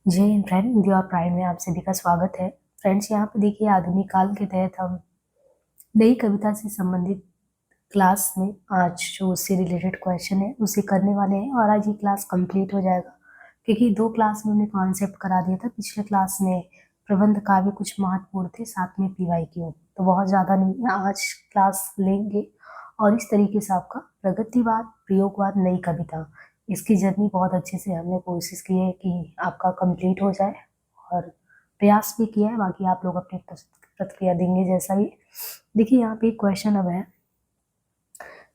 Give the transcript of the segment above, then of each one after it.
जय हिंद फ्रेंड, हिंदी और प्राइड में आप सभी का स्वागत है। फ्रेंड्स, यहाँ पे देखिए आधुनिक काल के तहत हम नई कविता से संबंधित क्लास में आज जो उससे रिलेटेड क्वेश्चन है उसे करने वाले हैं और आज ये क्लास कंप्लीट हो जाएगा क्योंकि 2 क्लास में हमने कॉन्सेप्ट करा दिया था। पिछले क्लास में प्रबंध काव्य कुछ महत्वपूर्ण थे, साथ में PYQ तो बहुत ज़्यादा नहीं है। आज क्लास लेंगे और इस तरीके से आपका प्रगतिवाद, प्रयोगवाद, नई कविता, इसकी जर्नी बहुत अच्छे से हमने कोशिश की है कि आपका कंप्लीट हो जाए और प्रयास भी किया है। बाकी आप लोग अपनी प्रतिक्रिया देंगे जैसा भी। देखिए यहाँ पे एक क्वेश्चन अब है,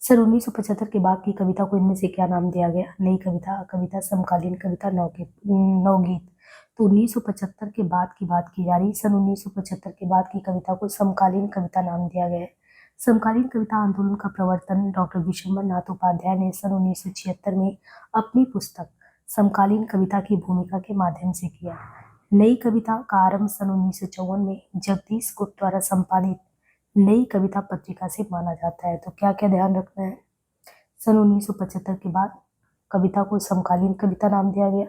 सर 1975 के बाद की कविता को इनमें से क्या नाम दिया गया? नई कविता, कविता, समकालीन कविता, नवगीत। तो 1975 के बाद की बात की जा रही है। सन 1975 के बाद की कविता को समकालीन कविता नाम दिया गया है। समकालीन कविता आंदोलन का प्रवर्तन डॉक्टर विशंबर नाथ उपाध्याय ने सन 1976 में अपनी पुस्तक समकालीन कविता की भूमिका के माध्यम से किया। नई कविता का आरंभ सन 1954 में जगदीश गुप्त द्वारा संपादित नई कविता पत्रिका से माना जाता है। तो क्या क्या ध्यान रखना है? सन 1975 के बाद कविता को समकालीन कविता नाम दिया गया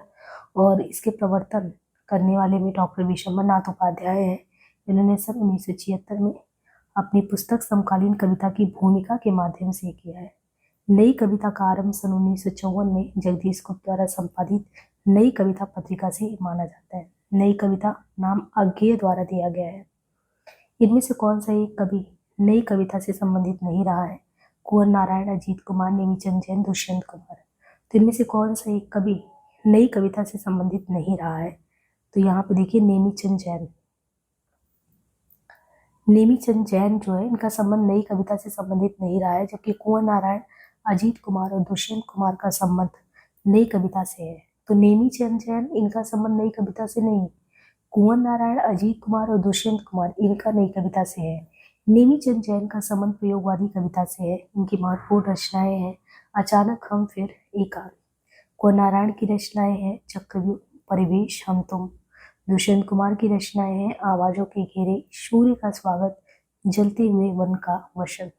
और इसके प्रवर्तन करने वाले में डॉक्टर विशंबर नाथ उपाध्याय हैं। इन्होंने सन 1976 में अपनी पुस्तक समकालीन कविता की भूमिका के माध्यम से किया है। नई कविता का आरंभ सन 1954 में जगदीश गुप्त द्वारा संपादित नई कविता पत्रिका से माना जाता है। नई कविता नाम अज्ञेय द्वारा दिया गया है। इनमें से कौन सा एक कवि नई कविता से संबंधित नहीं रहा है? कुंवर नारायण, अजीत कुमार, नेमीचंद जैन, दुष्यंत कुमार। तो इनमें से कौन सा एक कवि नई कविता से संबंधित नहीं रहा है? तो यहाँ पे देखिए नेमीचंद जैन। नेमीचंद जैन जो है इनका संबंध नई कविता से संबंधित नहीं रहा है, जबकि कुंवर नारायण, अजीत कुमार और दुष्यंत कुमार का संबंध नई कविता से है। तो नेमीचंद जैन इनका संबंध नई कविता से नहीं, कुंवर नारायण, अजीत कुमार और दुष्यंत कुमार इनका नई कविता से है। नेमीचंद जैन का संबंध प्रयोगवादी कविता से है। इनकी महत्वपूर्ण रचनाएं हैं अचानक हम फिर एकांत। कुंवर नारायण की रचनाएं हैं चक्रव्यूह, परिवेश, हम तुम। दुष्यंत कुमार की रचनाएं हैं आवाजों के घेरे, सूर्य का स्वागत, जलते हुए वन का वसन।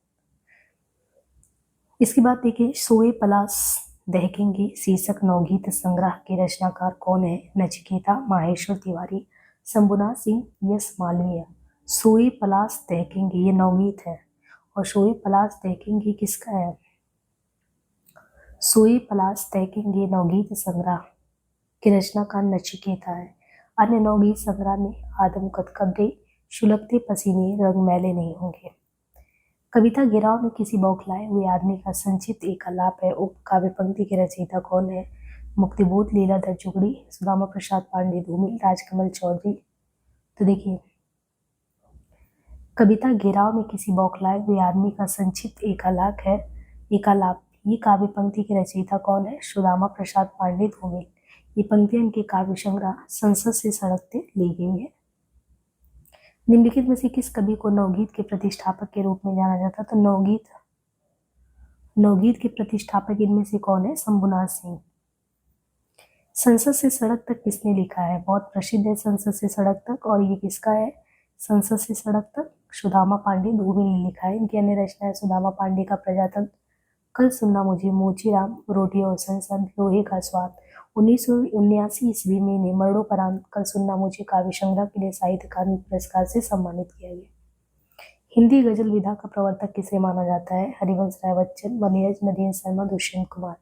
इसके बाद देखिए सोए पलाश दहकेंगे शीर्षक नवगीत संग्रह के रचनाकार कौन है? नचिकेता, माहेश्वर तिवारी, शंभुनाथ सिंह, यस मालवीय। सोए पलाश दहकेंगे ये नवगीत है और सोए पलाश दहकेंगे किसका है? सोए पलाश दहकेंगे नवगीत संग्रह के रचनाकार नचिकेता है। अन्य नवगीत संग्रह में आदम कद गई, सुलगते पसीने, रंग मैले नहीं होंगे। कविता गिराव में किसी बौखलाए हुए आदमी का संक्षिप्त एक आलाप है। उप काव्य पंक्ति के रचयिता कौन है? मुक्तिबोध लीलाधर जुगड़ी, सुदामा प्रसाद पांडे धूमिल, राजकमल चौधरी। तो देखिए कविता गिराव में किसी बौखलाए हुए आदमी का संक्षिप्त एक आलाप है, एक आलाप। ये काव्य पंक्ति के रचयिता कौन है? सुदामा प्रसाद पांडे धूमिल। ये पंक्तियां इनके काव्य संग्रह संसद से सड़कते ली गई है। निम्नलिखित में से किस कवि को नवगीत के प्रतिष्ठापक के रूप में जाना जाता? तो नवगीत के प्रतिष्ठापक इनमें से कौन है? शंभुनाथ सिंह। संसद से सड़क तक किसने लिखा है? बहुत प्रसिद्ध है संसद से सड़क तक, और ये किसका है? संसद से सड़क तक सुदामा पांडे धूमिल ने लिखा है। इनकी अन्य रचना है सुदामा पांडे का प्रजातंत्र, कल सुनना मुझे, मोचीराम, रोटी और सन, लोहे का स्वाद। 1979 ईस्वी में इन्हें मरणोपरांत कल सुनना मुझे काव्य संग्रह के लिए साहित्य अकादमी पुरस्कार से सम्मानित किया गया। हिंदी गजल विधा का प्रवर्तक किसे माना जाता है? हरिवंश राय बच्चन, मलयज, नदीम शर्मा, दुष्यंत कुमार।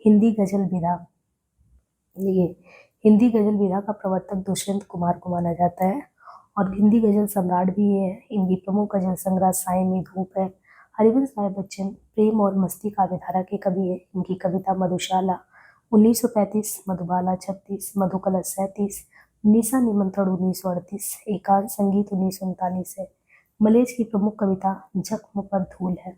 हिंदी गजल विधा, ये हिंदी गजल विधा का प्रवर्तक दुष्यंत कुमार को माना जाता है और हिंदी गजल सम्राट भी ये है। इनकी प्रमुख गजल संग्रह साय में धूप है। हरिवंश राय बच्चन प्रेम और मस्ती काव्यधारा के कवि है। इनकी कविता मधुशाला 1935, मधुबाला 36, मधुकलश 37, निशा निमंत्रण 1938, एकांत संगीत 1939 है। मलेज की प्रमुख कविता जख्म पर धूल है।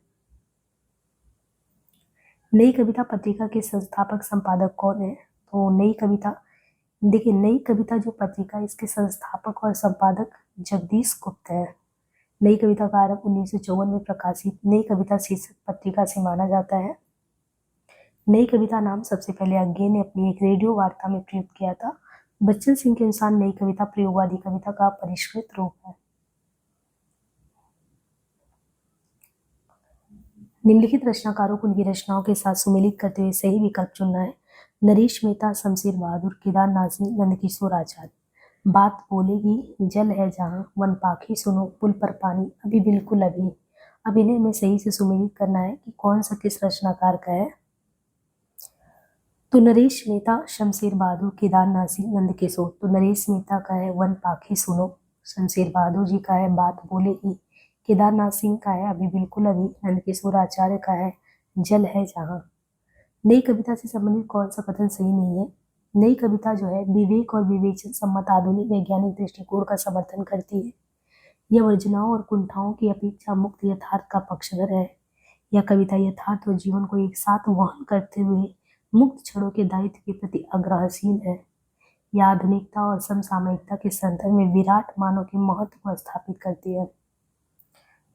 नई कविता पत्रिका के संस्थापक संपादक कौन है? तो नई कविता, देखिए नई कविता जो पत्रिका, इसके संस्थापक और संपादक जगदीश गुप्त है। नई कविता का आरंभ 1954 में प्रकाशित नई कविता शीर्षक पत्रिका से माना जाता है। नई कविता नाम सबसे पहले अज्ञेय ने अपनी एक रेडियो वार्ता में प्रयुक्त किया था। बच्चन सिंह के अनुसार नई कविता प्रयोगवादी कविता का परिष्कृत रूप है। निम्नलिखित रचनाकारों को उनकी रचनाओं के साथ सुमेलित करते हुए सही विकल्प चुनना है। नरेश मेहता, शमशेर बहादुर, केदारनाथ सिंह, नंदकिशोर आचार्य। बात बोलेगी जल है जहाँ, वन पाखी सुनो पुल पर पानी, अभी बिल्कुल अभी। अब इन्हें हमें सही से सुमेलित करना है कि कौन सा किस रचनाकार का है। तो नरेश मेहता, शमशेर बहादुर, केदारनाथ सिंह, नंदकिशोर। तो नरेश मेहता का है वन पाखी सुनो, शमशेर बहादुर जी का है बात बोलेगी, केदारनाथ सिंह का है अभी बिल्कुल अभी, नंदकिशोर आचार्य का है जल है जहाँ। नई कविता से संबंधित कौन सा कथन सही नहीं है। नई कविता जो है विवेक और विवेचन सम्मत आधुनिक वैज्ञानिक दृष्टिकोण का समर्थन करती है। यह वर्जनाओं और कुंठाओं की अपेक्षा मुक्त यथार्थ का पक्षधर है। यह कविता यथार्थ और जीवन को एक साथ वहन करते हुए मुक्त क्षणों के दायित्व के प्रति आग्रहशील है। यह आधुनिकता और समसामयिकता के संदर्भ में विराट मानव के महत्व को स्थापित करती है।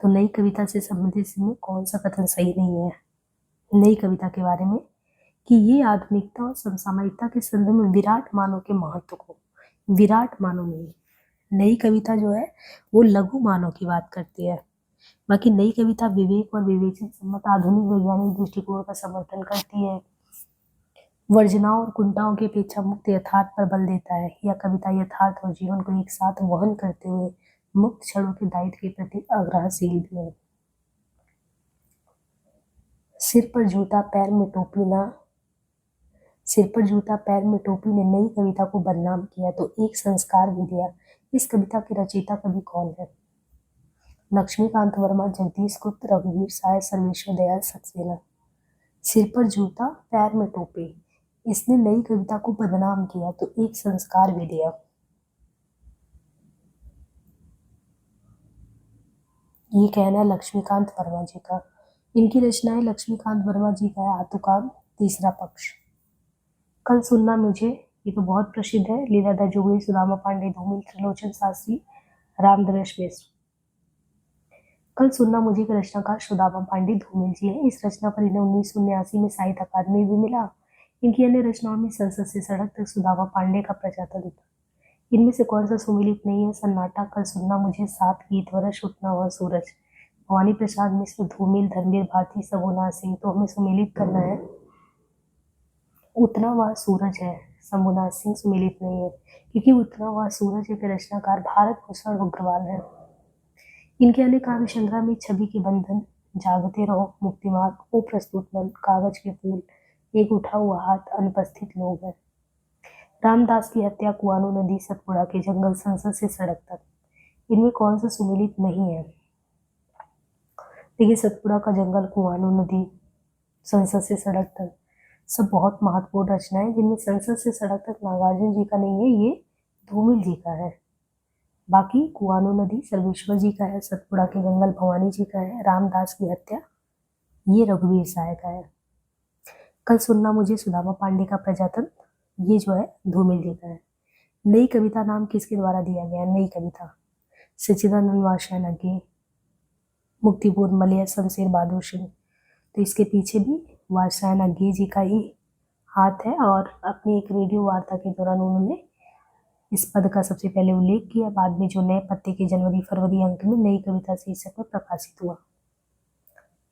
तो नई कविता से संबंधित इसमें कौन सा कथन सही नहीं है नई कविता के बारे में, कि ये आधुनिकता और समसामयिकता के संदर्भ में विराट मानव के महत्व को, विराट मानव नहीं, नई कविता जो है वो लघु मानव की बात करती है। बाकी नई कविता विवेक और विवेचन सम्मत आधुनिक वैज्ञानिक दृष्टिकोण का समर्थन करती है। वर्जनाओं और कुंठाओं की अपेक्षा मुक्त यथार्थ पर बल देता है। यह कविता यथार्थ और जीवन को एक साथ वहन करते हुए मुक्त क्षणों के दायित्व के प्रति आग्रहशील भी है। सिर पर जूता पैर में टोपी ना, सिर पर जूता पैर में टोपी ने नई कविता को बदनाम किया तो एक संस्कार भी दिया। इस कविता के रचयिता कवि कौन है। लक्ष्मीकांत वर्मा, जगदीश गुप्त, रघुवीर साय, सर्वेश्वर दयाल सक्सेना। सिर पर जूता पैर में टोपी, इसने नई कविता को बदनाम किया तो एक संस्कार भी दिया। ये कहना है लक्ष्मीकांत वर्मा जी का। इनकी रचनाएं लक्ष्मीकांत वर्मा जी का है आतुकाम, तीसरा पक्ष। कल सुनना मुझे, ये तो बहुत प्रसिद्ध है, लीलाधर जोगड़ी, सुदामा पांडे, धूमिल, त्रिलोचन शास्त्री, रामदवेश मिश्र। कल सुनना मुझे के रचनाकार सुदामा पांडे धूमिल जी हैं। इस रचना पर इन्हें 1979 में साहित्य अकादमी भी मिला। इनकी अन्य रचनाओं में संसद से सड़क तक सुदामा पांडे का प्रजातंत्र। इनमें से कौन सा सुमेलित नहीं है। सन्नाटा, कल सुनना मुझे, सात गीत, वर्ष उठना हुआ सूरज। भवानी प्रसाद मिश्र, धूमिल, धर्मवीर भारती, शंभुनाथ सिंह। तो हमें सुमेलित करना है उतना वह सूरज है। शंभुनाथ सिंह सुमेलित नहीं है क्योंकि उतना वह सूरज के रचनाकार भारत भूषण अग्रवाल है। इनके अन्य काव्य संग्रह में छवि के बंधन, जागते रहो, मुक्ति मार्ग, ओ प्रस्तुत मन, कागज के फूल, एक उठा हुआ हाथ, अनुपस्थित लोग हैं। रामदास की हत्या, कुआनो नदी, सतपुड़ा के जंगल, संसद से सड़क तक। इनमें कौन सा सुमेलित नहीं है। देखिए सतपुड़ा का जंगल, कुआनो नदी, संसद से सड़क तक सब बहुत महत्वपूर्ण रचनाएं, जिनमें संसद से सड़क तक नागार्जुन जी का नहीं है, ये धूमिल जी का है। बाकी कुआनो नदी सर्वेश्वर जी का है, सतपुड़ा के जंगल भवानी जी का है, रामदास की हत्या ये रघुवीर साय का है। कल सुनना मुझे सुदामा पांडे का प्रजातंत्र ये जो है धूमिल जी का है। नई कविता नाम किसके द्वारा दिया गया। नई कविता सच्चिदानंद वात्स्यायन के, मुक्तिबोध मलय, शमशेर बहादुर सिंह। तो इसके पीछे भी वात्स्यायन अज्ञे जी का ही हाथ है और अपनी एक रेडियो वार्ता के दौरान उन्होंने इस पद का सबसे पहले उल्लेख किया। बाद में जो नए पत्ते के जनवरी फरवरी अंक में नई कविता शीर्षक में प्रकाशित हुआ।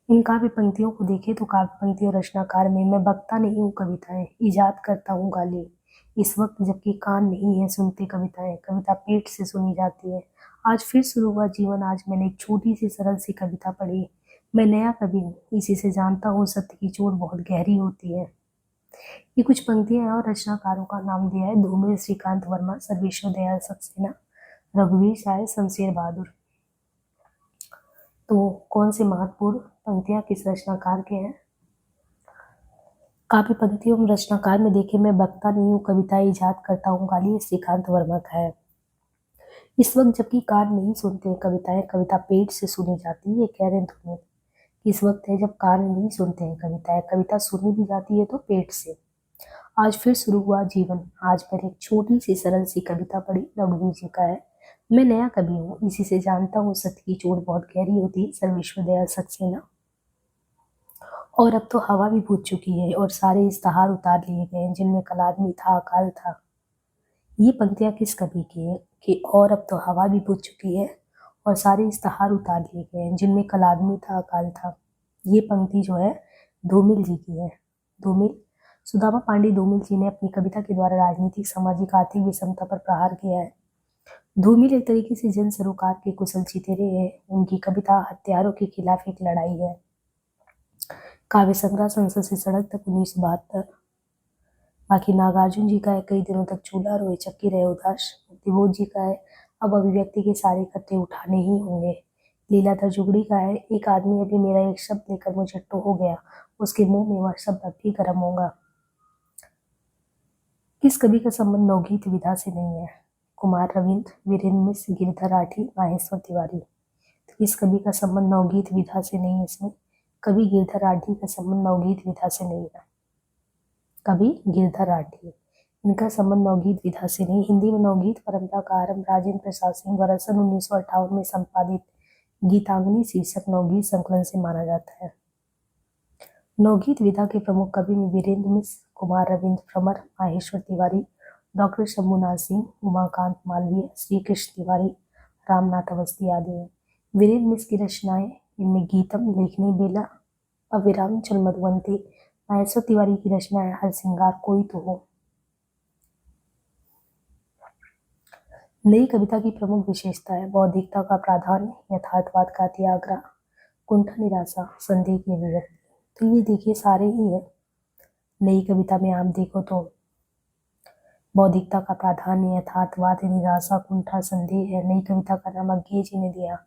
इन काव्य पंक्तियों को देखें तो काव्य पंक्ति और रचनाकार में मैं बकता नहीं हूँ कविताएं, इजाद करता हूँ गाली। इस वक्त जबकि कान नहीं है सुनते कविताएं, कविता पेट से सुनी जाती है। आज फिर शुरू हुआ जीवन, आज मैंने एक छोटी सी सरल सी कविता पढ़ी। मैं नया कवि हूँ, इसी से जानता हूँ सत्य की चोट बहुत गहरी होती है। ये कुछ पंक्तियां हैं और रचनाकारों का नाम दिया है धूमिल, श्रीकांत वर्मा, सर्वेश्वर दयाल सक्सेना, रघुवीर साय, शमशेर बहादुर। तो कौन सी महत्वपूर्ण पंक्तियां किस रचनाकार के हैं। काव्य पंक्तियों में रचनाकार में देखे मैं बकता नहीं हूँ कविताएं इजाद करता हूँ गाली, श्रीकांत वर्मा का है। इस वक्त जबकि कान नहीं सुनते कविताएं, कविता पेट से सुनी जाती है, ये कह रहे हैं धूमिल। इस वक्त है जब कान नहीं सुनते हैं कविताएं, कविता सुनी भी जाती है तो पेट से। आज फिर शुरू हुआ जीवन, आज मैंने एक छोटी सी सरल सी कविता पढ़ी, रघुवीर जी का है। मैं नया कवि हूँ, इसी से जानता हूँ सत्य की चोट बहुत गहरी होती है, सर्वेश्वर दयाल सक्सेना। और अब तो हवा भी पूछ चुकी है और सारे इश्तहार उतार लिए गए हैं, जिनमें कल आदमी था अकाल था। ये पंक्तियां किस कवि की है कि और अब तो हवा भी पूछ चुकी है और सारे इश्तहार उतार लिए गए हैं, जिनमें कल आदमी था अकाल था। ये पंक्ति जो है धूमिल जी की है। धूमिल सुदामा पांडे धूमिल जी ने अपनी कविता के द्वारा राजनीतिक, सामाजिक, आर्थिक विषमता पर प्रहार किया है। धूमिल एक तरीके से जन सरोकार के कुशल चितेरे हैं। उनकी कविता हत्यारों के खिलाफ एक लड़ाई है। काव्य संग्रह संसद से सड़क तक 1972। बाकी नागार्जुन जी का है कई दिनों तक चूल्हा रोए चक्की रहे उदास। मुक्तिबोध जी का है अब अभिव्यक्ति के सारे खतरे उठाने ही होंगे। लीलाधर जुगड़ी का है एक आदमी अभी मेरा एक शब्द लेकर मुझे टो हो गया, उसके मुंह में वह शब्द अब भी गर्म होगा। किस कवि का संबंध नवगीत विधा से नहीं है? कुमार रविंद्र, वीरेंद्र मिश्र, गिरधर राठी, माहेश्वर तिवारी। तो किस कवि का संबंध नवगीत विधा से नहीं है? इसमें कवि गिरधर राठी का संबंध नवगीत विधा से नहीं है। कवि गिरधर राठी, इनका संबंध नवगीत विधा से नहीं। हिंदी में नवगीत परंपरा का आरंभ राजेंद्र प्रसाद सिंह द्वारा सन 1958 में संपादित गीतांजलि शीर्षक नवगीत संकलन से माना जाता है। नवगीत विधा के प्रमुख कवि में वीरेंद्र मिश्र, कुमार रविंद्र, भ्रमर, माहेश्वर तिवारी, डॉक्टर शंभुनाथ सिंह, उमाकांत मालवीय, श्री कृष्ण तिवारी, रामनाथ अवस्थी आदि हैं। वीरेंद्र मिश्र की रचनाएं इनमें गीतम, लेखनी बेला, अविराम, चल मधुवंती। माहेश्वर तिवारी की रचनाएं हर सिंगार कोई तो हो। नई कविता की प्रमुख विशेषता है बौद्धिकता का प्राधान्य, यथार्थवाद का त्याग्रह, कुंठा निराशा, संदेह की अभिव्यक्ति। तो ये देखिए सारे ही है। नई कविता में आप देखो तो बौद्धिकता का प्राधान्य, यथार्थवाद, निराशा, कुंठा, संदेह है। नई कविता का नाम अज्ञेय जी ने दिया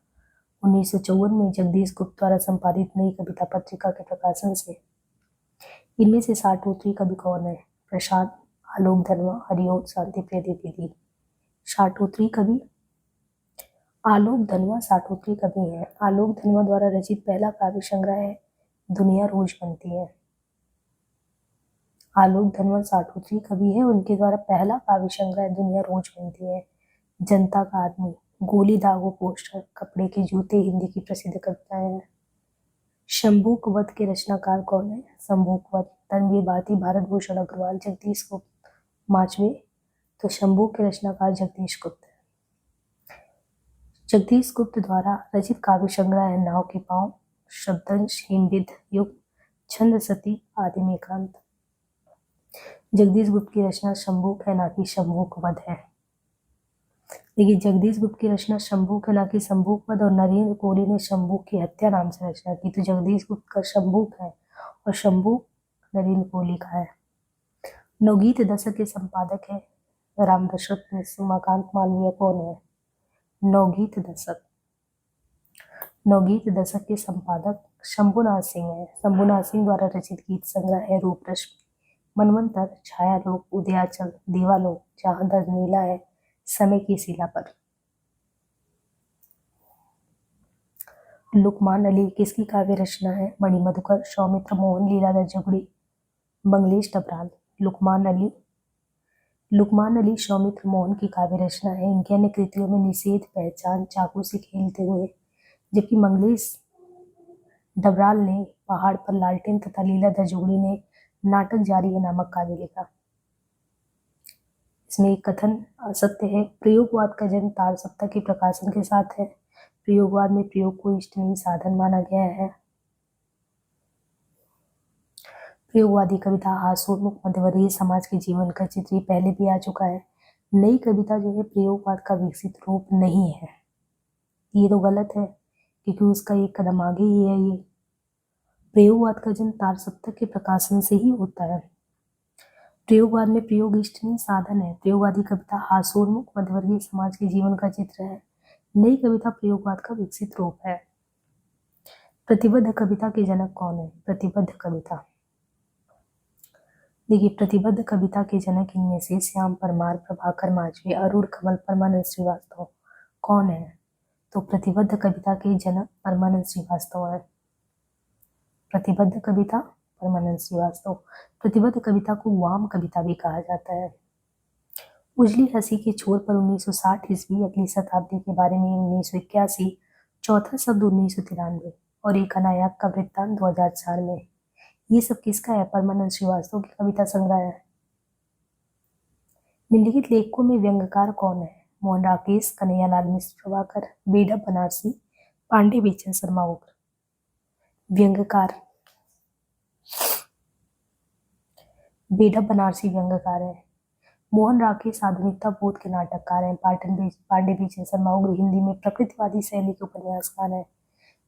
1954 में जगदीश गुप्त द्वारा संपादित नई कविता पत्रिका के प्रकाशन से। इनमें से साठोत्री कवि कौन है? प्रसाद, आलोक धनवा, हरिओम, शांति प्रिय द्विवेदी। साठोत्री कवि आलोक धनवा साठोत्री कवि है। आलोक धनवा द्वारा रचित पहला काव्य संग्रह है दुनिया रोज बनती है। आलोक धनवा साठोत्री कवि है, उनके द्वारा पहला काव्य संग्रह दुनिया रोज बनती है। जनता का आदमी, गोली दागो पोस्टर, कपड़े के जूते हिंदी की प्रसिद्ध कविताएं हैं। शंभूक वध के रचनाकार कौन है? शंभूक वध तनवीर भारती, भारत भूषण अग्रवाल, जगदीश गुप्त, माचवे। तो शंभूक के रचनाकार जगदीश गुप्त। जगदीश गुप्त द्वारा रचित काव्य संग्रह है नाव के पांव, शब्दंश, हिमबिद युग, छंद सती, आदि में एकांत। जगदीश गुप्त की रचना शंभूक है, ना कि शंभूक वध है। देखिए जगदीश गुप्त की रचना शंभूक है, ना कि शंभूक वध। और नरेंद्र कोहली ने शंभूक की हत्या नाम से रचना की। तो जगदीश गुप्त का शंभूक है और शंभूक नरेंद्र कोहली का है। नवगीत दशक के संपादक है राम दशरथ मिश्र, उमाकांत मालवीय। कौन है? नवगीत दशक के संपादक शंभुनाथ सिंह है। शंभुनाथ सिंह द्वारा रचित गीत संग्रह है रूप रश्मि, मनवंतर, छायालोक, उदयाचल, दीवालोक, जहां दर्द नीला है, समय की शिला पर। लुकमान अली किसकी काव्य रचना है? मणि मधुकर, सौमित्र मोहन, लीलाधर जुगड़ी, मंगलेश डबराल। लुकमान अली सौमित्र मोहन की काव्य रचना है। इनकी अन्य कृतियों में निषेध, पहचान, चाकू से खेलते हुए, जबकि मंगलेश डबराल ने पहाड़ पर लालटेन तथा लीलाधर जुगड़ी ने नाटक जारी है नामक काव्य लिखा। इसमें एक कथन असत्य है। प्रयोगवाद का जन्म तार सप्ताह के प्रकाशन के साथ है। प्रयोगवाद में प्रयोग को इष्टनीय साधन माना गया है। प्रयोगवादी कविता हास्योन्मुख मध्यवर्गीय समाज के जीवन का चित्र पहले भी आ चुका है। नई कविता जो है प्रयोगवाद का विकसित रूप नहीं है। ये तो गलत है क्योंकि उसका एक कदम आगे ही है। ये प्रयोगवाद का जन्म तार सप्ताह के प्रकाशन से ही होता है। प्रयोगवाद में प्रयोग इष्टनीय साधन है। प्रयोगवादी कविता हास्योन्मुख मध्यवर्गीय समाज के जीवन का चित्र है। नई कविता प्रयोगवाद का विकसित रूप है। प्रतिबद्ध कविता के जनक कौन है? प्रतिबद्ध कविता, देखिए प्रतिबद्ध कविता के जनक इनमें से श्याम परमार, प्रभाकर माचवे, अरुण कमल, परमानंद श्रीवास्तव। कौन है? तो प्रतिबद्ध कविता के जनक परमानंद श्रीवास्तव है। प्रतिबद्ध कविता परमानंद श्रीवास्तव। प्रतिबद्ध कविता को वाम कविता भी कहा जाता है। उजली हंसी के छोर पर 1960 ईस्वी, अगली शताब्दी के बारे में 1981, चौथा शब्द 1993 और एक अनायाक का वृत्तांत 2004 में। ये सब किसका है? परमानंद श्रीवास्तव की कविता संग्रह है। निम्नलिखित लेखकों में व्यंग्यकार कौन है? मोहन राकेश, कन्हैयालाल मिश्र, प्रभाकर, बेडा बनारसी, पांडे बेचन शर्मा उग्र। बेढप बनारसी व्यंग्यकार हैं। मोहन राकेश आधुनिकता बोध के नाटककार हैं। पांडे बीचन शर्मा उग्र हिंदी में प्रकृतिवादी शैली के उपन्यासकार हैं।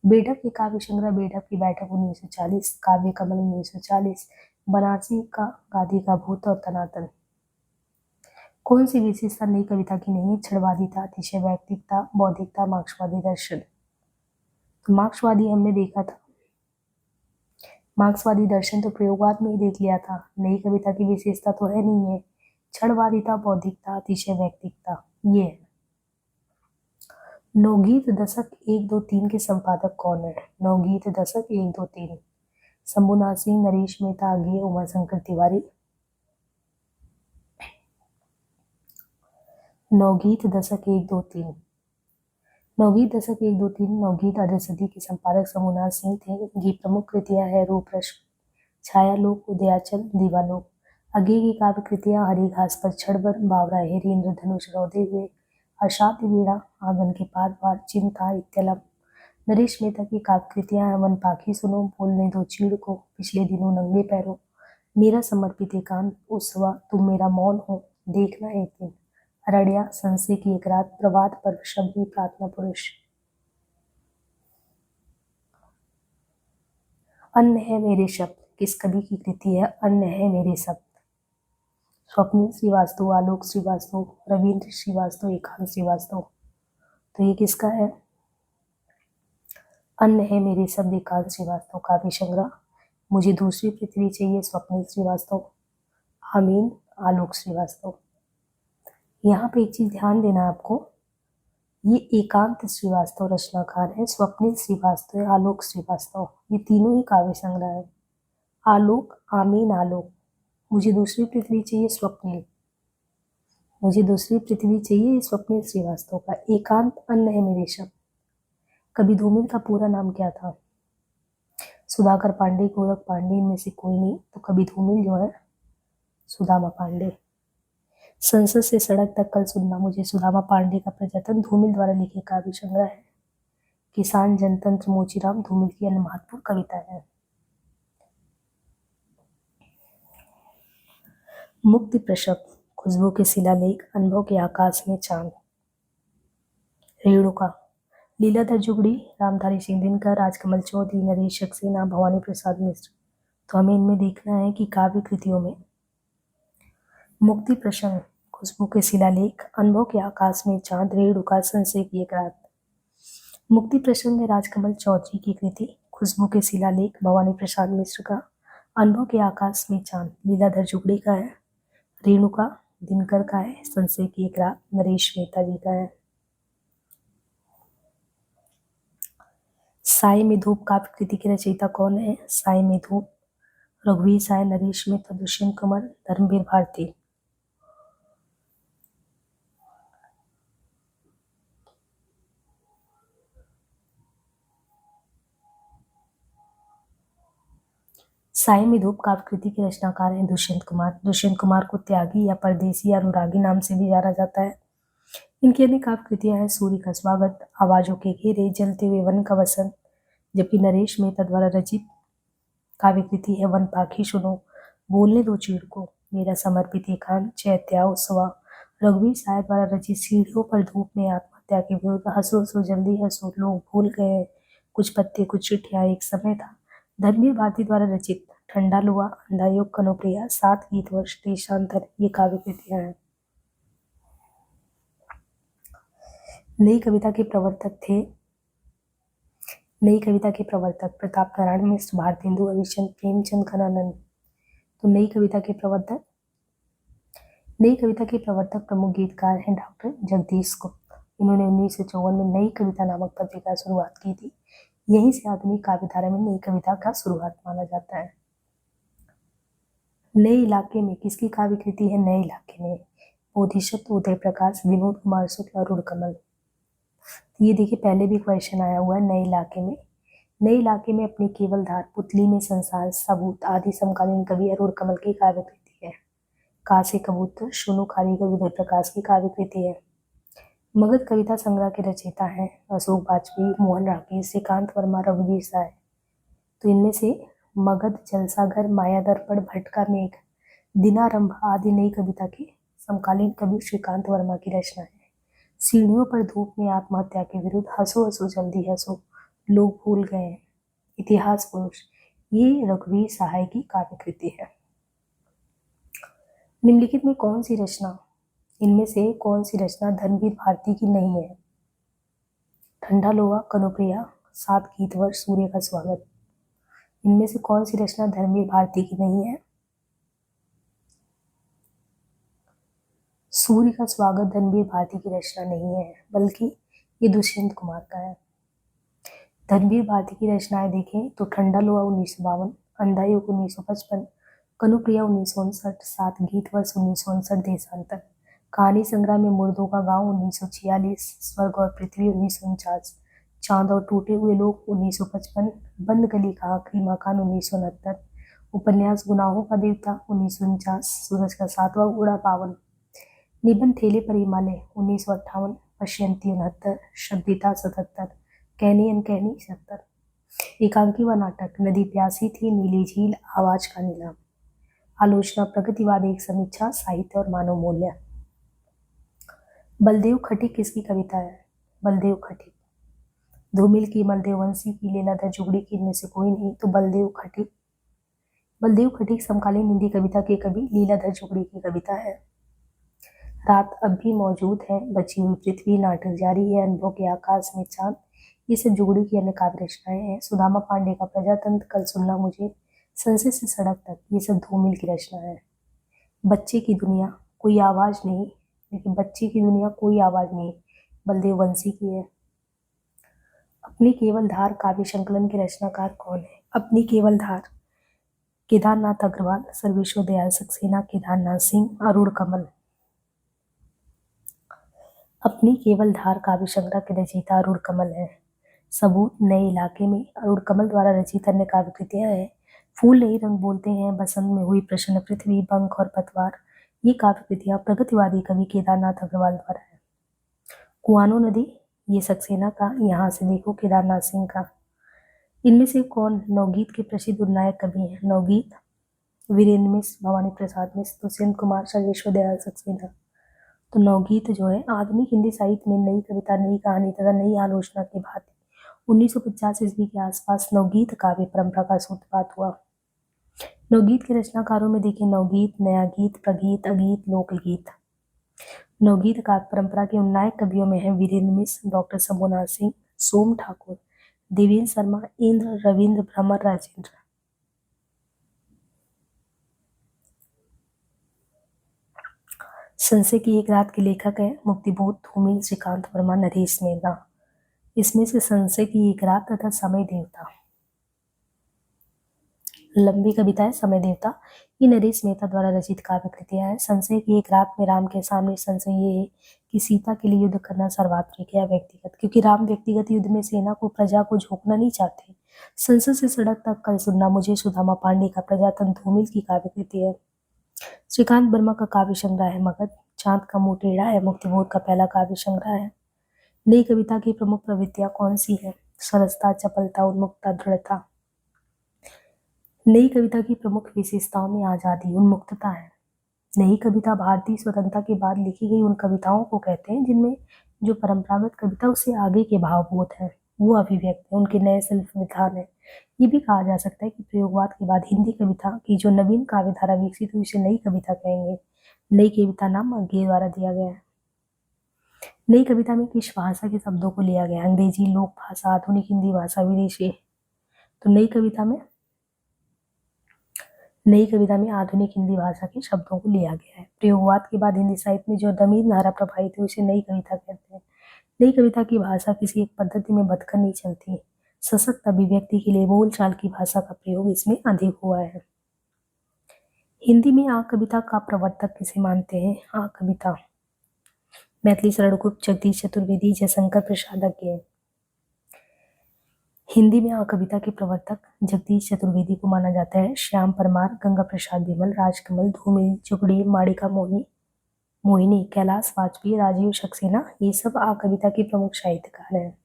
बेढप की काव्य संग्रह बेढप की बैठक 1940, काव्य कमल 1940, बनारसी का गादी का भूत और तनातन। कौन सी विशेषता नई कविता की नहीं है? क्षणवादिता, अतिशय वैयक्तिकता, बौद्धिकता, मार्क्सवादी दर्शन। तो मार्क्सवादी हमने देखा था, मार्क्सवादी दर्शन तो प्रयोगवाद में ही देख लिया था। नई कविता की विशेषता तो है नहीं है। क्षणवादिता, बौद्धिकता, अतिशय वैयक्तिकता, ये है। नवगीत दशक 1, 2, 3 के संपादक कौन है? नवगीत दशक 1, 2, 3 शंभुनाथ सिंह, नरेश मेहता, आगे उमा शंकर तिवारी। नवगीत दशक 1, 2, 3 नवगीत दशक 1, 2, 3 नवगीत अर्धशती के संपादक शंभुनाथ सिंह थे। इनकी प्रमुख कृतियां हैं रूप रश्मि, छायालोक, उदयाचल, दीवालोक। आगे की काव्य कृतियां हरी घास पर क्षणभर, बावरा हेरी, इंद्रधनुष, रौदे हुए, अशांति वीणा, आंगन के पार पार, चिंता, इत्यलम। नरेश मेहता की काव्य कृतियां हैं वन पाखी सुनो, बोलने दो चीड़ को, पिछले दिनों नंगे पैरों, मेरा समर्पित एकांत, उत्सवा, तुम मेरा मौन हो, देखना एक दिन, अरड़िया, संशय की एक रात, प्रभात पर्व, शबरी, प्रार्थना पुरुष। अन्न है मेरे शब्द किस कवि की कृति है? अन्न है मेरे शब्द। स्वप्निल श्रीवास्तव, आलोक श्रीवास्तव, रविंद्र श्रीवास्तव, एकांत श्रीवास्तव। तो ये किसका है? अन्न है मेरे शब्द, एकांत श्रीवास्तव। काव्य संग्रह मुझे दूसरी पृथ्वी चाहिए, स्वप्निल श्रीवास्तव। आमीन, आलोक श्रीवास्तव। यहाँ पे एक चीज ध्यान देना आपको, ये एकांत श्रीवास्तव रचनाकार है, स्वप्निल श्रीवास्तव, आलोक श्रीवास्तव, ये तीनों ही काव्य संग्रह है। आलोक, आमीन, आलोक। मुझे दूसरी पृथ्वी चाहिए, स्वप्निल। मुझे दूसरी पृथ्वी चाहिए, स्वप्निल श्रीवास्तव का। एकांत, अन्न है मेरे शब्द। कवि धूमिल का पूरा नाम क्या था? सुधाकर पांडे, गोरख पांडे, इनमें से कोई नहीं। तो कवि धूमिल जो है सुदामा पांडे। संसद से सड़क तक कल सुनना मुझे, सुदामा पांडे का प्रयत्न धूमिल द्वारा लिखे काव्य संग्रह है। किसान जनतंत्र मोचीराम धूमिल की अन्य महत्वपूर्ण कविता है। मुक्ति प्रसव, खुशबू के शिलालेख, अनुभव के आकाश में चांद। रेणुका, लीलाधर जुगड़ी, रामधारी सिंह दिनकर, राजकमल चौधरी, नरेश सक्सेना, भवानी प्रसाद मिश्र। तो हमें इनमें देखना है कि काव्य कृतियों में मुक्ति प्रसंग, खुशबू के शिलालेख, अनुभव के आकाश में चांद, रेणुका, संशय की एक रात। मुक्ति प्रसंग है राजकमल चौधरी की कृति, खुशबू के शिलालेख भवानी प्रसाद मिश्र का, अनुभव के आकाश में चांद लीलाधर जुगड़ी का है, रेणुका दिनकर का है, संशय की एक रात नरेश मेहता जी का है। साय में धूप काव्य कृति के रचयिता कौन है? साय में धूप, रघुवीर साय, नरेश मेहता, दुष्यंत कुमार, धर्मवीर भारती। साय में धूप काव्य कृति के रचनाकार हैं दुष्यंत कुमार। दुष्यंत कुमार को त्यागी या परदेसी या अनुरागी नाम से भी जाना जाता है। इनकी अन्य काव्य कृतियां हैं सूर्य का स्वागत, आवाजों के घेरे, जलते हुए वन का वसंत। जबकि नरेश मेहता द्वारा रचित काव्य कृति है वन पाखी सुनो, बोलने दो चीड़ को, मेरा समर्पित एकांत, चैत्या उत्सवा। रघुवीर साय द्वारा रचित सीढ़ियों पर धूप में आत्महत्या के विरुद्ध, हंसो सो जल्दी हंसो, लोग भूल गए, कुछ पत्ते कुछ चिट्ठियां, एक समय था। धर्मवीर भारती द्वारा रचित ठंडा लुआ, अंधा योग, कनुप्रिया, 7 गीत वर्ष, देशांतर, ये काव्य कृतियां हैं। नई कविता के प्रवर्तक थे, नई कविता के प्रवर्तक प्रताप नारायण मिश्र, भारतेंदु हरिश्चंद्र, प्रेमचंद खन्नानंद। तो नई कविता के प्रवर्तक प्रमुख गीतकार हैं डॉक्टर जगदीश गुप्त। इन्होंने 1954 में नई कविता नामक पत्रिका शुरुआत की थी। यहीं से आधुनिक काव्यधारा में नई कविता का शुरुआत माना जाता है। नए इलाके में किसकी काव्य कृति है? नए इलाके में बोधिसत्व, उदय प्रकाश, विनोद कुमार शुक्ल, अरुण कमल। ये देखिए पहले भी क्वेश्चन आया हुआ है नए इलाके में। नए इलाके में अपनी केवल धार, पुतली में संसार, सबूत आदि समकालीन कवि अरुण कमल की काव्य कृति है। कासे कबूतर, शुनु कारीगर, उदय प्रकाश की काव्य कृति है। मगध कविता संग्रह के रचयिता हैं अशोक वाजपेयी, मोहन राकेश, श्रीकांत वर्मा, रघुवीर साय। तो इनमें से मगध, जलसाघर, माया दर्पण, भट्ट का मेघ, दिनारंभ आदि नई कविता के समकालीन कवि श्रीकांत वर्मा की रचना है। सीढ़ियों पर धूप में आत्महत्या के विरुद्ध हंसो हंसो जल्दी हंसो, लोग भूल गए हैं, इतिहास पुरुष, ये रघुवीर सहाय की काव्य कृति है। निम्नलिखित में कौन सी रचना, इनमें से कौन सी रचना धर्मवीर भारती की नहीं है? ठंडा लोहा, कनुप्रिया, 7 गीत वर्ष, सूर्य का स्वागत। इनमें से कौन सी रचना धर्मवीर भारती की नहीं है? सूर्य का स्वागत धर्मवीर भारती की रचना नहीं है, बल्कि ये दुष्यंत कुमार का है। धर्मवीर भारती की रचनाएं देखें तो ठंडा लोहा 1952, अंधा युग 1955, कनुप्रिया 1959, 7 गीत वर्ष 1959, देशांतर, कहानी संग्रह में मुर्दों का गांव 1946, स्वर्ग और पृथ्वी 1949, चांद और टूटे हुए लोग 1955, बंद गली का आखिरी मकान 1969, उपन्यास गुनाहों का देवता 1949, सूरज का 7वां घोड़ा 52, निबंध ठेले पर हिमालय 1958, पश्यंती 69, शब्दिता 77, कहनी अनकहनी 70, एकांकी व नाटक नदी प्यासी थी, नीली झील, आवाज का नीलाम, आलोचना प्रगतिवाद, एक समीक्षा, साहित्य और मानव मूल्य। बलदेव खटीक किसकी कविता है? बलदेव खटीक। धूमिल की, बलदेव वंशी की, लीलाधर जुगड़ी की, इनमें से कोई नहीं तो बलदेव खटीक। बलदेव खटीक समकालीन हिंदी कविता के कवि लीलाधर जुगड़ी की कविता है। रात अब भी मौजूद है, बची हुई पृथ्वी, नाटक जारी है, अनुभव के आकाश में चांद, ये सब जुगड़ी की अन्य काव्य रचनाएं हैं। सुदामा पांडे का प्रजातंत्र, कल सुनना मुझे, संसद से सड़क तक, ये सब धूमिल की रचना है। बच्चे की दुनिया, कोई आवाज नहीं, लेकिन बच्चे की दुनिया कोई आवाज नहीं, बलदेव वंशी की है। अपनी केवल धार काव्य संकलन के रचनाकार कौन है? अपनी केवल धार, केदारनाथ अग्रवाल, सर्वेश्वर दयाल सक्सेना, केदारनाथ सिंह, अरुण कमल। अपनी केवल धार काव्य संग्रह के रचयिता अरुण कमल है। सबूत, नए इलाके में, अरुण कमल द्वारा रचित अन्य काव्य कृतियां हैं। फूल नहीं रंग बोलते हैं, बसंत में हुई प्रसन्न पृथ्वी, पंख और पतवार, ये काव्य कृतियां प्रगतिवादी कवि केदारनाथ अग्रवाल द्वारा है। कुआनो नदी, ये सक्सेना का, यहाँ से देखो, केदारनाथ सिंह का। इनमें से कौन नवगीत के प्रसिद्ध उन्नायक कवि हैं? नवगीत वीरेंद्र मिश्र, भवानी प्रसाद मिश्र, दुष्यंत कुमार, सर्वेश्वर दयाल सक्सेना। तो नवगीत जो है आधुनिक हिंदी साहित्य में नई कविता, नई कहानी तथा नई आलोचना की भांति 1950 ईस्वी के आसपास नवगीत काव्य परंपरा का सूत्रपात हुआ। नवगीत के रचनाकारों में देखें नवगीत, नया गीत, प्रगीत, अगीत, लोकगीत। नवगीत काव्य परंपरा के उन्नायक कवियों में हैं वीरेंद्र मिश्र, डॉक्टर शंभुनाथ सिंह, सोम ठाकुर, देवेंद्र शर्मा, इंद्र, रविंद्र, भ्रमर, राजेंद्र। संशय की एक रात के लेखक है मुक्तिबोध, धूमिल, श्रीकांत वर्मा, नरेश मेहता। इसमें से संशय की एक रात तथा समय देवता, लंबी कविता है समय देवता, ये नरेश मेहता द्वारा रचित काव्य कृतियां है। संशय की एक रात में राम के सामने संशय ये है कि सीता के लिए युद्ध करना सर्वात्रिक या व्यक्तिगत, क्योंकि राम व्यक्तिगत युद्ध में सेना को, प्रजा को झोंकना नहीं चाहते। संसद से सड़क तक, कल सुनना मुझे, सुदामा पांडे का प्रजातंत्र, धूमिल की काव्य कृति है। श्रीकांत वर्मा का काव्य संग्रह है मगध, चांद का मुंह टेढ़ा है मुक्तिबोध का पहला काव्य संग्रह है। नई कविता की प्रमुख प्रवृत्तियां कौन सी है? सरसता, चपलता, उन्मुक्तता, दृढ़ता। नई कविता की प्रमुख विशेषताओं में आजादी, उन्मुक्तता है। नई कविता भारतीय स्वतंत्रता के बाद लिखी गई उन कविताओं को कहते हैं जिनमें जो परंपरागत कविता उससे आगे के भावबोध है, वो अभिव्यक्त है, उनके नए शिल्प विधान है। ये भी कहा जा सकता है कि प्रयोगवाद के बाद हिंदी कविता की जो नवीन काव्य धारा विकसित हुई उसे नई कविता कहेंगे। नई कविता नाम अज्ञेय द्वारा दिया गया है। नई कविता में किस भाषा के शब्दों को लिया गया? अंग्रेजी, लोक भाषा, आधुनिक हिंदी भाषा, विदेशी। तो नई कविता में आधुनिक हिंदी भाषा के शब्दों को लिया गया है। प्रयोगवाद के बाद हिंदी साहित्य में जो नवीन धारा प्रभावित हुई उसे नई कविता कहते हैं। नई कविता की भाषा किसी एक पद्धति में बंधकर नहीं चलती, सशक्त अभिव्यक्ति के लिए बोलचाल की भाषा का प्रयोग इसमें अधिक हुआ है। हिंदी में आ कविता का प्रवर्तक किसे मानते हैं? आ कविता मैथिली शरण गुप्त, जगदीश चतुर्वेदी, जयशंकर प्रसाद अज्ञे। हिंदी में आ कविता के प्रवर्तक जगदीश चतुर्वेदी को माना जाता है। श्याम परमार, गंगा प्रसाद बिमल, राजकमल, धूमिल, जुगड़ी, माणिका मोहिनी, कैलाश वाजपेयी, राजीव सक्सेना, ये सब आ कविता के प्रमुख साहित्यकार हैं।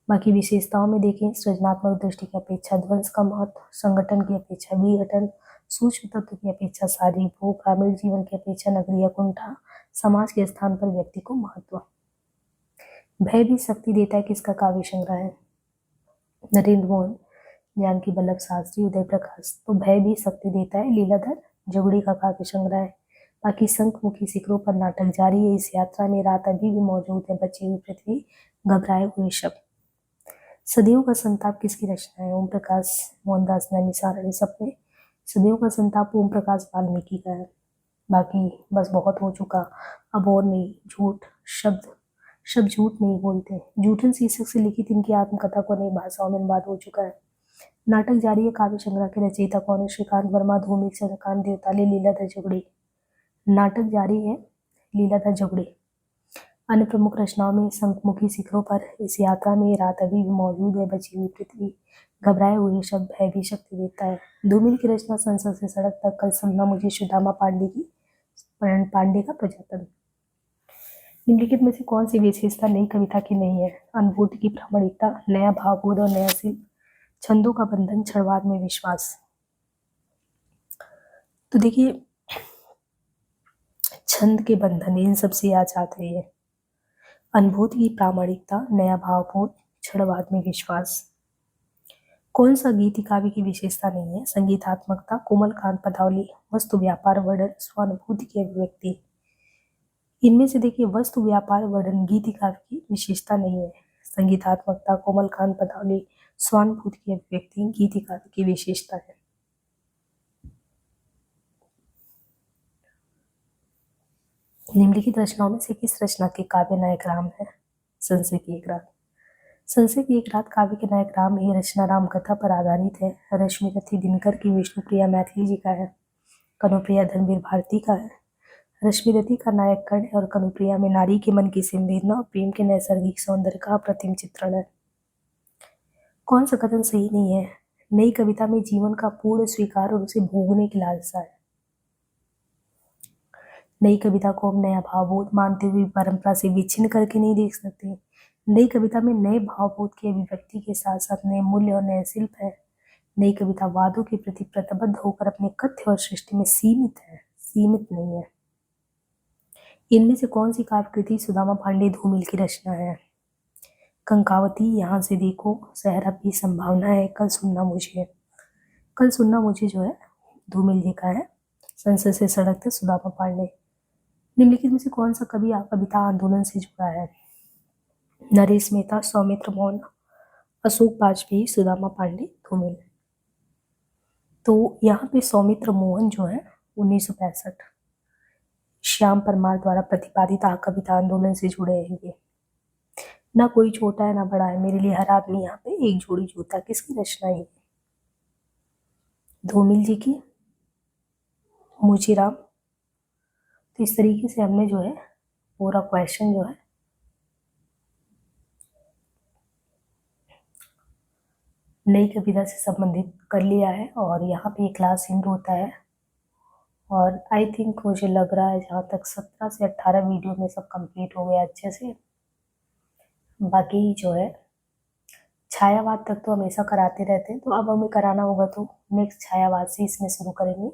बाकी विशेषताओं में देखें सृजनात्मक दृष्टि की अपेक्षा ध्वंस का महत्व, संगठन की अपेक्षा विघटन, सूक्ष्म तत्व की अपेक्षा सारी भूख, ग्रामीण जीवन की अपेक्षा नगरीय कुंठा, समाज के स्थान पर व्यक्ति को महत्व। भय भी शक्ति देता है, किसका काव्य संग्रह है? नरेंद्र मोहन, जानकी वल्लभ शास्त्री, उदय प्रकाश। तो भय भी शक्ति देता है लीलाधर जगुड़ी का काव्य संग्रह है। बाकी शंखमुखी शिखरों पर नाटक जारी है, इस यात्रा में रात अभी भी मौजूद है, बची हुई पृथ्वी, घबराए हुए शब्द। सदियों का संताप किसकी रचना है? ओम प्रकाश, मोहनदास नैमिषारण्य सपने। सदियों का संताप ओम प्रकाश वाल्मीकि का है। बाकी बस बहुत हो चुका, अब और नहीं। झूठ शब्द, शब्द झूठ नहीं बोलते। जूठन शीर्षक से लिखित इनकी आत्मकथा को नई भाषाओं में अनुवाद हो चुका है। नाटक जारी है काव्य संग्रह के रचयिता कौन है? श्रीकांत वर्मा, धूमिल, चंद्रकांत देवताली, लीलाधर जगुड़ी। नाटक जारी है लीलाधर जगुड़ी। अन्य प्रमुख रचनाओं में शंखमुखी शिखरों पर, इस यात्रा में रात अभी भी मौजूद है, बची हुई पृथ्वी, घबराए हुए शब्द, भय भी शक्ति देता है। धूमिल की रचना संसद से सड़क तक, कल सुनना मुझे, सुदामा पांडे का प्रजातन। निम्नलिखित में से कौन सी विशेषता नई कविता की नहीं है? अनुभूति की प्रामाणिकता, नया भावबोध और नया शिल्प, छंदों का बंधन, क्षणवाद में विश्वास। तो देखिए, छंद के बंधन, इन सबसे याद जाते हैं। अनुभूति की प्रामाणिकता, नया भावबोध, क्षणवाद में विश्वास। कौन सा गीति काव्य की विशेषता नहीं है? संगीतात्मकता, कोमल कांत पदावली, वस्तु व्यापार वर्णन, स्वानुभूति की अभिव्यक्ति। इनमें से देखिए, वस्तु व्यापार वर्णन गीति काव्य की विशेषता नहीं है। संगीतात्मकता, कोमल कांत पदावली, स्वानुभूति की अभिव्यक्ति गीति काव्य की विशेषता है। निम्नलिखित रचनाओं में से किस रचना के काव्य नायक राम है? संशय की एक रात। संशय की एक रात काव्य के नायक राम है। रचना रामकथा पर आधारित है। रश्मिरथी दिनकर की, विष्णुप्रिया मैथिली जी का है, कनुप्रिया धनवीर भारती का है। रश्मिरथी का नायक कर्ण है और कनुप्रिया में नारी के मन की संवेदना और प्रेम के नैसर्गिक सौंदर्य का अप्रतिम चित्रण है। कौन सा कथन सही नहीं है? नई कविता में जीवन का पूर्ण स्वीकार और उसे भोगने की लालसा है। नई कविता को हम नया भावबोध मानते हुए परंपरा से विच्छिन्न करके नहीं देख सकते। नई कविता में नए भावबोध की अभिव्यक्ति के साथ साथ नए मूल्य और नए शिल्प है। नई कविता वादों के प्रति प्रतिबद्ध होकर अपने कथ्य और सृष्टि में सीमित है, सीमित नहीं है। इनमें से कौन सी काव्य कृति सुदामा पांडे धूमिल की रचना है? कंकावती, यहाँ से देखो, शहर अब भी संभावना है, कल सुनना मुझे। कल सुनना मुझे जो है धूमिल जी का है। संसद से सड़क तक सुदामा पांडे। निम्नलिखित में से कौन सा कवि कविता आंदोलन से जुड़ा है? नरेश मेहता, सौमित्र मौन, अशोक वाजपेयी, सुदामा पांडे, धूमिल। तो यहाँ पे सौमित्र मोहन जो है 1965 श्याम परमार द्वारा प्रतिपादित कविता आंदोलन से जुड़े हैं ये। ना कोई छोटा है ना बड़ा है, मेरे लिए हर आदमी यहाँ पे एक जोड़ी जूता, किसकी रचना है? धूमिल जी की, मुचीराम। तो इस तरीके से हमने जो है पूरा क्वेश्चन जो है नई कविता से संबंधित कर लिया है और यहाँ पे क्लास एंड होता है। और आई थिंक मुझे लग रहा है जहाँ तक 17 से 18 वीडियो में सब कंप्लीट हो गया अच्छे से। बाकी जो है छायावाद तक तो हमेशा कराते रहते हैं, तो अब हमें कराना होगा तो नेक्स्ट छायावाद से इसमें शुरू करेंगे।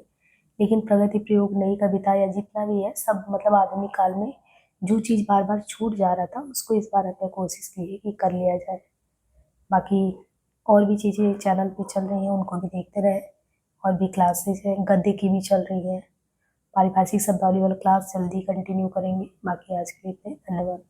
लेकिन प्रगति प्रयोग, नई कविता या जितना भी है सब, मतलब आधुनिक काल में जो चीज़ बार बार छूट जा रहा था उसको इस बार हमने कोशिश की है कि कर लिया जाए। बाकी और भी चीज़ें चैनल पे चल रही हैं, उनको भी देखते रहे। और भी क्लासेज हैं, गद्य की भी चल रही है, पारिभाषिक शब्दावली वाला क्लास जल्दी कंटिन्यू करेंगे। बाकी आज के लिए धन्यवाद।